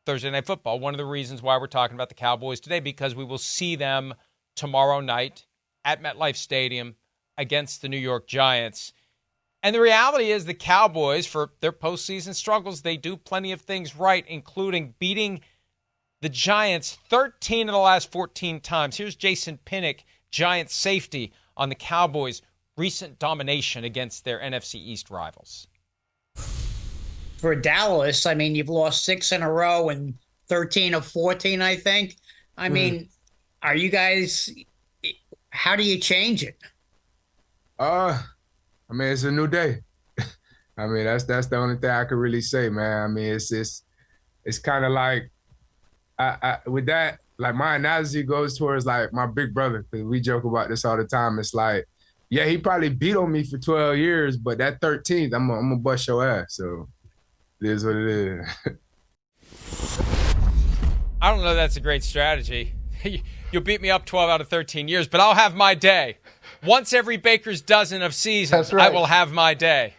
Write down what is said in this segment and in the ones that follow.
Thursday Night Football. One of the reasons why we're talking about the Cowboys today, because we will see them tomorrow night at MetLife Stadium against the New York Giants. And the reality is the Cowboys, for their postseason struggles, they do plenty of things right, including beating the Giants 13 of the last 14 times. Here's Jason Pinnock, Giants safety, on the Cowboys' recent domination against their NFC East rivals. For Dallas, I mean, you've lost 6 in a row and 13 of 14, I think. I mean, are you guys, how do you change it? I mean, it's a new day. I mean, that's the only thing I could really say, man. I mean, it's kind of like, I with that, like my analogy goes towards like my big brother, because we joke about this all the time. It's like, yeah, he probably beat on me for 12 years, but that 13th, I'm gonna bust your ass. So it is what it is. I don't know that's a great strategy. You'll beat me up 12 out of 13 years, but I'll have my day. Once every baker's dozen of seasons, right. I will have my day.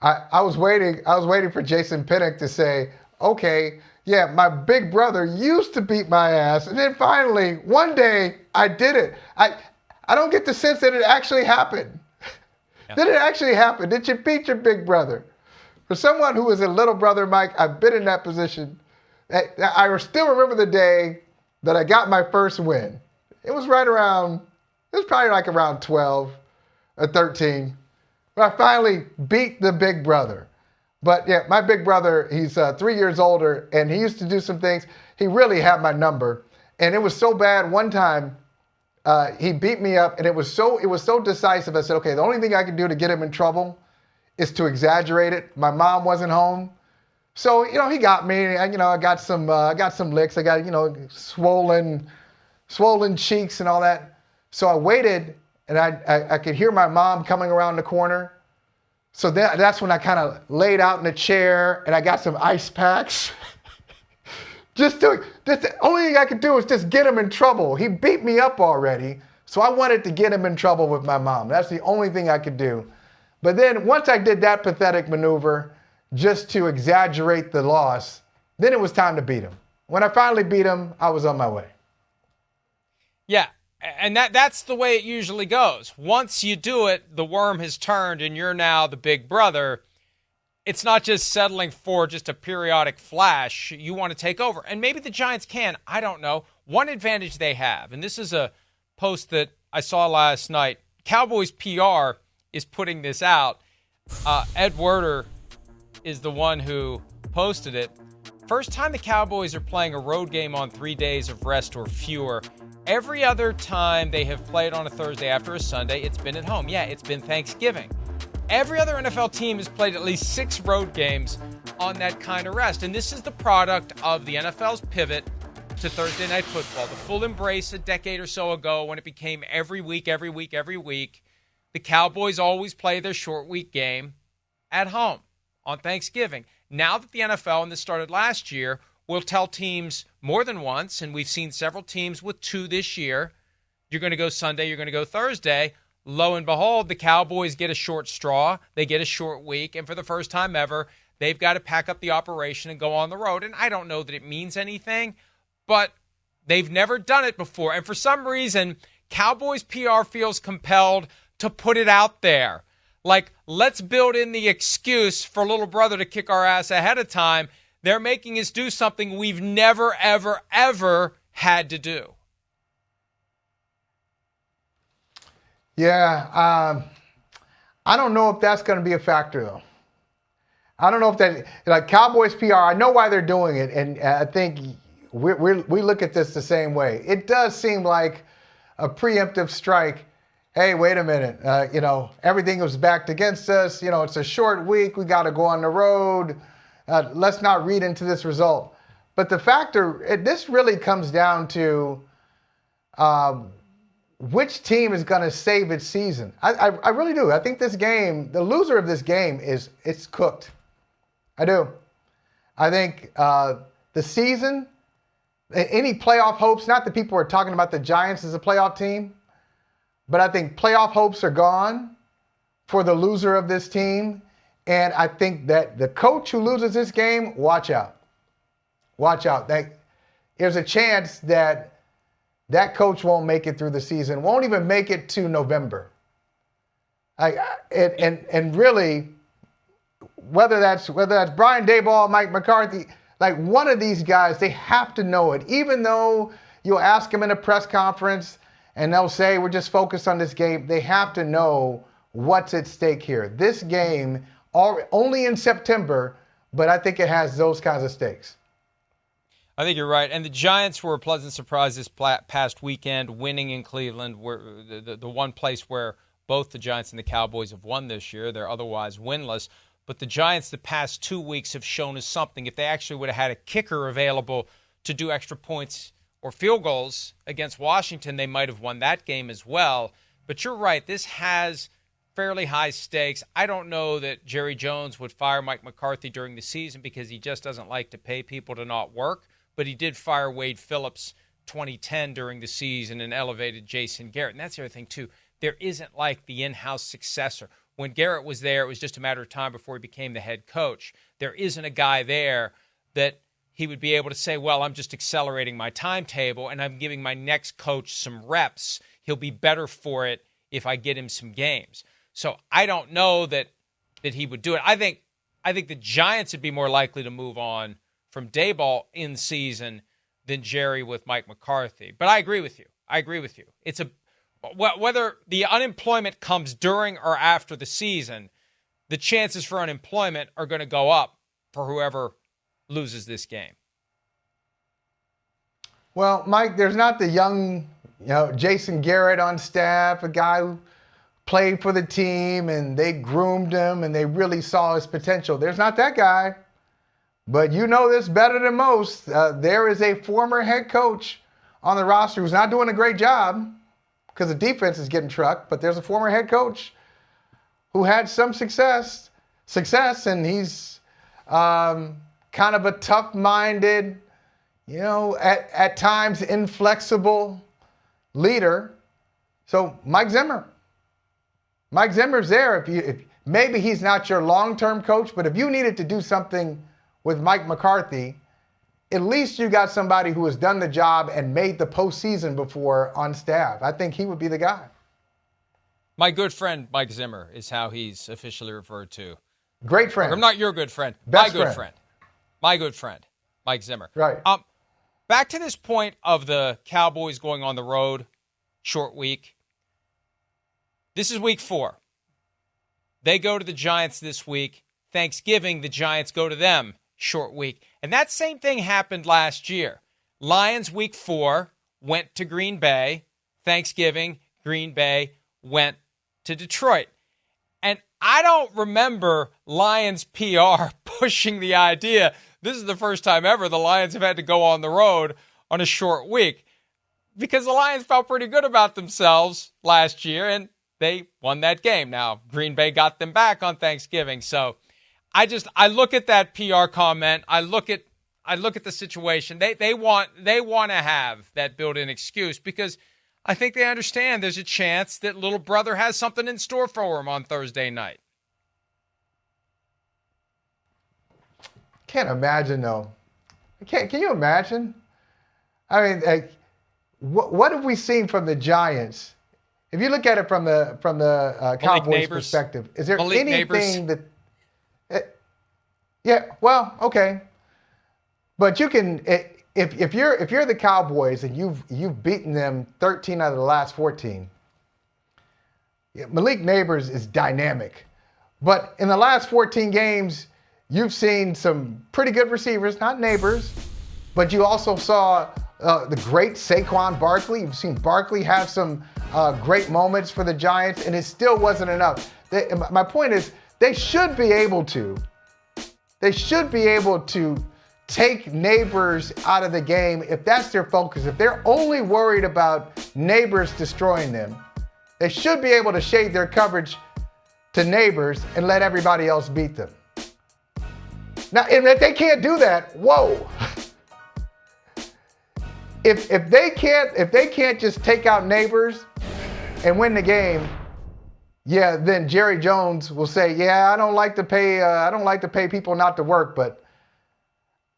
I was waiting for Jason Pinnock to say, okay, yeah, my big brother used to beat my ass, and then finally, one day, I did it. I don't get the sense that it actually happened. Yeah. Did it actually happen? Did you beat your big brother? For someone who is a little brother, Mike, I've been in that position. I still remember the day that I got my first win. It was probably like around 12 or 13. But I finally beat the big brother. But yeah, my big brother, he's 3 years older, and he used to do some things. He really had my number. And it was so bad one time, he beat me up, and it was so decisive. I said, okay, the only thing I can do to get him in trouble is to exaggerate it. My mom wasn't home. So, he got me. I got some licks. I got, swollen cheeks and all that. So I waited, and I could hear my mom coming around the corner. So that's when I kind of laid out in a chair, and I got some ice packs. just the only thing I could do was just get him in trouble. He beat me up already, so I wanted to get him in trouble with my mom. That's the only thing I could do. But then once I did that pathetic maneuver, just to exaggerate the loss, then it was time to beat him. When I finally beat him, I was on my way. Yeah, and that's the way it usually goes. Once you do it, the worm has turned and you're now the big brother. It's not just settling for just a periodic flash. You want to take over. And maybe the Giants can. I don't know. One advantage they have, and this is a post that I saw last night. Cowboys PR is putting this out. Ed Werder is the one who posted it. First time the Cowboys are playing a road game on 3 days of rest or fewer. Every other time they have played on a Thursday after a Sunday, it's been at home. Yeah, it's been Thanksgiving. Every other NFL team has played at least 6 road games on that kind of rest. And this is the product of the NFL's pivot to Thursday Night Football. The full embrace a decade or so ago when it became every week. The Cowboys always play their short week game at home on Thanksgiving. Now that the NFL, and this started last year, will tell teams more than once, and we've seen several teams with 2 this year, you're going to go Sunday, you're going to go Thursday. Lo and behold, the Cowboys get a short straw. They get a short week, and for the first time ever, they've got to pack up the operation and go on the road. And I don't know that it means anything, but they've never done it before. And for some reason, Cowboys PR feels compelled to put it out there. Like, let's build in the excuse for little brother to kick our ass ahead of time. They're making us do something we've never, ever, ever had to do. Yeah, I don't know if that's going to be a factor, though. I don't know if that, like Cowboys PR, I know why they're doing it, and I think we look at this the same way. It does seem like a preemptive strike. Hey, wait a minute, everything was backed against us. It's a short week. We got to go on the road. Let's not read into this result. But the factor, this really comes down to which team is going to save its season. I really do. I think this game, the loser of this game it's cooked. I do. I think the season, any playoff hopes, not that people are talking about the Giants as a playoff team, but I think playoff hopes are gone for the loser of this team. And I think that the coach who loses this game, watch out. Watch out. There's a chance that that coach won't make it through the season, won't even make it to November. And really, whether that's Brian Daboll, Mike McCarthy, like one of these guys, they have to know it. Even though you'll ask them in a press conference and they'll say, we're just focused on this game, they have to know what's at stake here. This game, only in September, but I think it has those kinds of stakes. I think you're right. And the Giants were a pleasant surprise this past weekend, winning in Cleveland, where the one place where both the Giants and the Cowboys have won this year. They're otherwise winless. But the Giants the past 2 weeks have shown us something. If they actually would have had a kicker available to do extra points or field goals against Washington, they might have won that game as well. But you're right. This has fairly high stakes. I don't know that Jerry Jones would fire Mike McCarthy during the season because he just doesn't like to pay people to not work. But he did fire Wade Phillips 2010 during the season and elevated Jason Garrett. And that's the other thing, too. There isn't like the in-house successor. When Garrett was there, it was just a matter of time before he became the head coach. There isn't a guy there that he would be able to say, well, I'm just accelerating my timetable and I'm giving my next coach some reps. He'll be better for it if I get him some games. So I don't know that he would do it. I think the Giants would be more likely to move on from Daboll in season than Jerry with Mike McCarthy. But I agree with you. It's whether the unemployment comes during or after the season, the chances for unemployment are going to go up for whoever loses this game. Well, Mike, there's not the young, Jason Garrett on staff, a guy who played for the team and they groomed him and they really saw his potential. There's not that guy. But you know this better than most. There is a former head coach on the roster who's not doing a great job because the defense is getting trucked. But there's a former head coach who had some success, and he's kind of a tough-minded, at times inflexible leader. So Mike Zimmer's there. If maybe he's not your long-term coach, but if you needed to do something with Mike McCarthy, at least you got somebody who has done the job and made the postseason before on staff. I think he would be the guy. My good friend, Mike Zimmer, is how he's officially referred to. Great friend. I'm not your good friend. Best my good friend. My good friend, Mike Zimmer. Right. Back to this point of the Cowboys going on the road, short week. This is week 4. They go to the Giants this week. Thanksgiving, the Giants go to them. Short week. And that same thing happened last year. Lions week 4 went to Green Bay. Thanksgiving, Green Bay went to Detroit. And I don't remember Lions PR pushing the idea. This is the first time ever the Lions have had to go on the road on a short week because the Lions felt pretty good about themselves last year and they won that game. Now, Green Bay got them back on Thanksgiving. So I look at that PR comment. I look at the situation. They want to have that built-in excuse because I think they understand there's a chance that little brother has something in store for him on Thursday night. Can't imagine though. Can you imagine? I mean, what have we seen from the Giants? If you look at it from the Cowboys' perspective, is there anything that? Yeah, well, okay, but you can if you're the Cowboys and you've beaten them 13 out of the last 14. Malik Neighbors is dynamic, but in the last 14 games, you've seen some pretty good receivers, not Neighbors, but you also saw the great Saquon Barkley. You've seen Barkley have some great moments for the Giants, and it still wasn't enough. My point is, they should be able to take Neighbors out of the game if that's their focus. If they're only worried about Neighbors destroying them, they should be able to shade their coverage to Neighbors and let everybody else beat them. Now, if they can't do that, whoa. If they can't just take out Neighbors and win the game, yeah, then Jerry Jones will say, yeah, I don't like to pay people not to work, but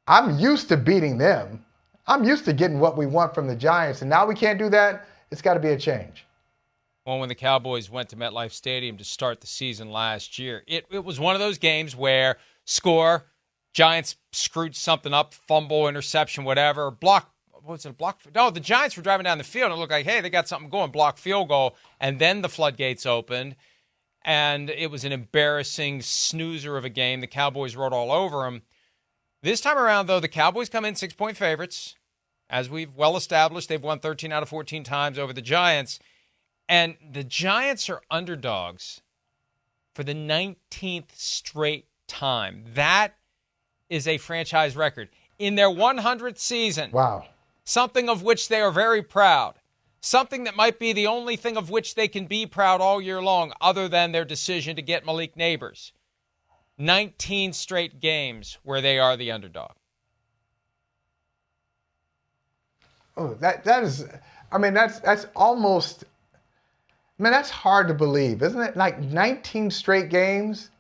I'm used to beating them. I'm used to getting what we want from the Giants, and now we can't do that. It's got to be a change. Well, when the Cowboys went to MetLife Stadium to start the season last year, it was one of those games where score, Giants screwed something up, fumble, interception, whatever, block. What was it, a block? No, the Giants were driving down the field and it looked like, hey, they got something going, block field goal, and then the floodgates opened, and it was an embarrassing snoozer of a game. The Cowboys rolled all over them. This time around, though, the Cowboys come in 6-point favorites. As we've well established, they've won 13 out of 14 times over the Giants. And the Giants are underdogs for the 19th straight time. That is a franchise record. In their 100th season, wow, something of which they are very proud, something that might be the only thing of which they can be proud all year long other than their decision to get Malik Neighbors. 19 straight games where they are the underdog. Oh, that is, I mean, that's almost, man, that's hard to believe, isn't it? Like 19 straight games.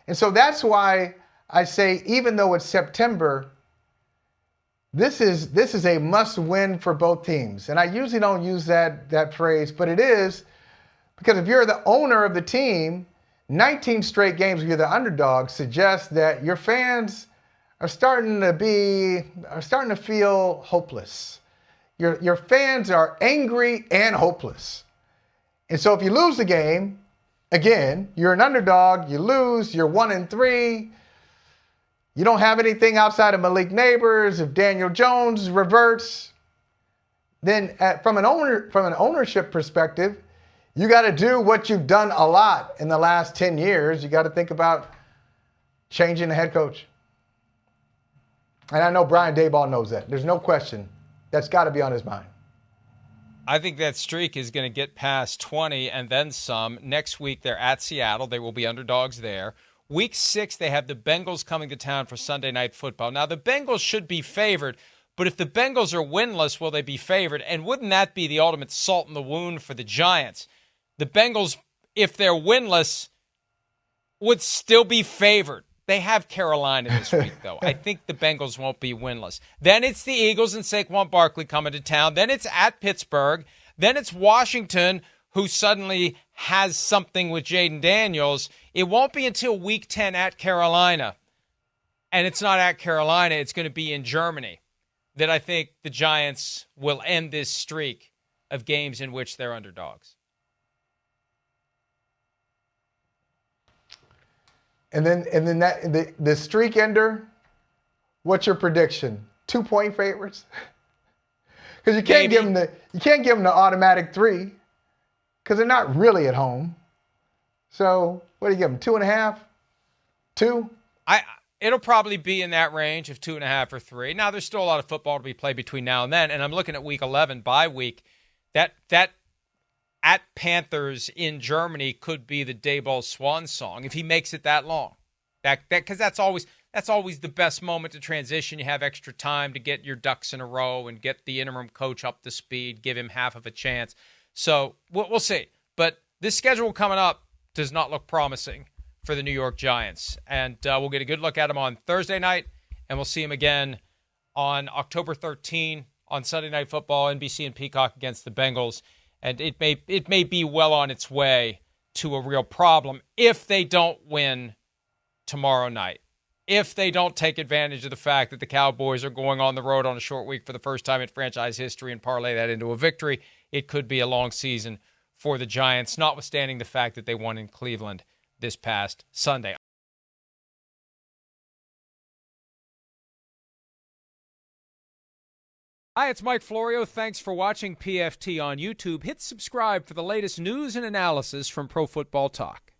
And so that's why I say, even though it's September, this is a must-win for both teams. And I usually don't use that phrase, but it is, because if you're the owner of the team, 19 straight games where you're the underdog suggests that your fans are starting to feel hopeless. Your fans are angry and hopeless. And so if you lose the game, again, you're an underdog, you lose, you're 1-3. You don't have anything outside of Malik Neighbors. If Daniel Jones reverts, then from an ownership perspective, you got to do what you've done a lot in the last 10 years. You got to think about changing the head coach. And I know Brian Daboll knows that. There's no question. That's got to be on his mind. I think that streak is going to get past 20 and then some. Next week, they're at Seattle. They will be underdogs there. Week 6, they have the Bengals coming to town for Sunday Night Football. Now, the Bengals should be favored, but if the Bengals are winless, will they be favored? And wouldn't that be the ultimate salt in the wound for the Giants? The Bengals, if they're winless, would still be favored. They have Carolina this week, though. I think the Bengals won't be winless. Then it's the Eagles and Saquon Barkley coming to town. Then it's at Pittsburgh. Then it's Washington, who suddenly has something with Jaden Daniels. It won't be until Week 10 at Carolina, and it's not at Carolina, it's going to be in Germany, that I think the Giants will end this streak of games in which they're underdogs. And then the streak ender, what's your prediction? 2-point favorites? Because you can't give them the automatic 3, because they're not really at home. So what do you give them? 2.5? 2? It'll probably be in that range of 2.5 or 3. Now there's still a lot of football to be played between now and then, and I'm looking at Week 11 bye week. That at Panthers in Germany could be the Daboll swan song if he makes it that long. Because that's always the best moment to transition. You have extra time to get your ducks in a row and get the interim coach up to speed, give him half of a chance. So we'll see. But this schedule coming up does not look promising for the New York Giants. And we'll get a good look at them on Thursday night, and we'll see them again on October 13 on Sunday Night Football, NBC and Peacock against the Bengals. And it may be well on its way to a real problem if they don't win tomorrow night. If they don't take advantage of the fact that the Cowboys are going on the road on a short week for the first time in franchise history and parlay that into a victory, it could be a long season for the Giants, notwithstanding the fact that they won in Cleveland this past Sunday. Hi, it's Mike Florio. Thanks for watching PFT on YouTube. Hit subscribe for the latest news and analysis from Pro Football Talk.